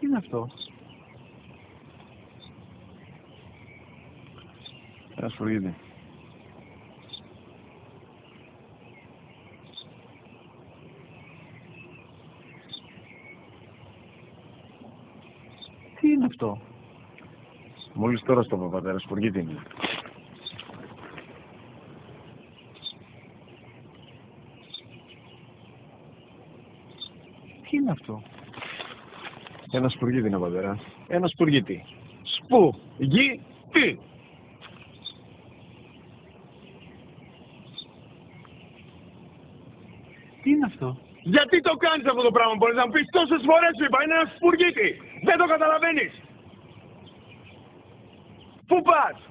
είναι αυτό? Ένα σφουργίτη. Τι είναι αυτό? Μόλις τώρα στο είπα, πατέρα, σφουργίτη είναι. Τι είναι αυτό? Ένα σφουργίτη είναι, πατέρα. Ένα σφουργίτη. Σπουργίτη! Τι είναι αυτό? Γιατί το κάνεις αυτό το πράγμα, μπορείς να μου πεις τόσες φορές σου είπα, είναι ένα σπουργίτη. Δεν το καταλαβαίνεις. Πού πας?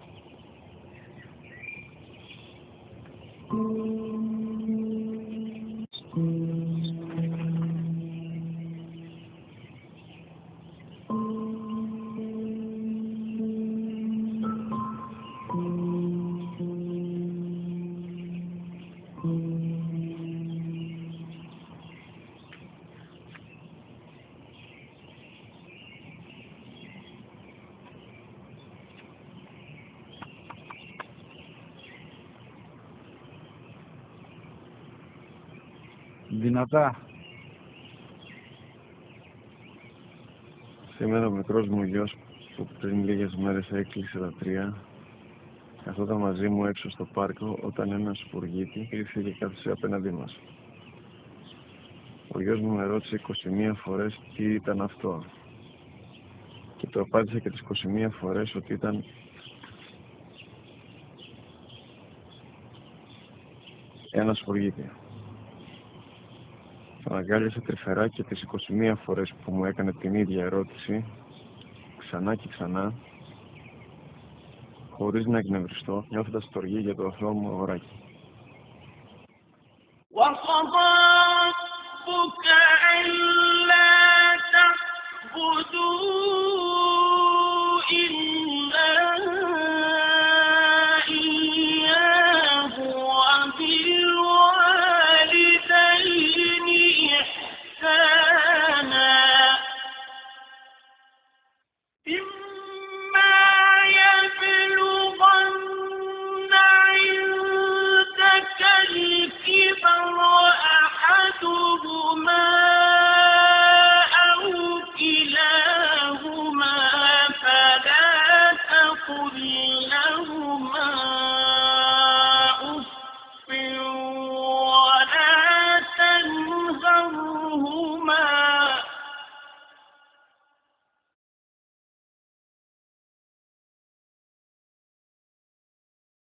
Δυνατά. Σήμερα ο μικρός μου γιος που πριν λίγες μέρες έκλεισε τα 3 καθόταν μαζί μου έξω στο πάρκο όταν ένα σφουργίτη ήρθε και κάθισε απέναντί μας. Ο γιος μου με ρώτησε 21 φορές τι ήταν αυτό και του απάντησε και τις 21 φορές ότι ήταν ένα σφουργίτη. Τον αγκάλιασε τρυφερά και τις 21 φορές που μου έκανε την ίδια ερώτηση ξανά και ξανά, χωρίς να εκνευριστώ, νιώθοντας στοργή για το αθώο μου αγοράκι. الكبر أحدهما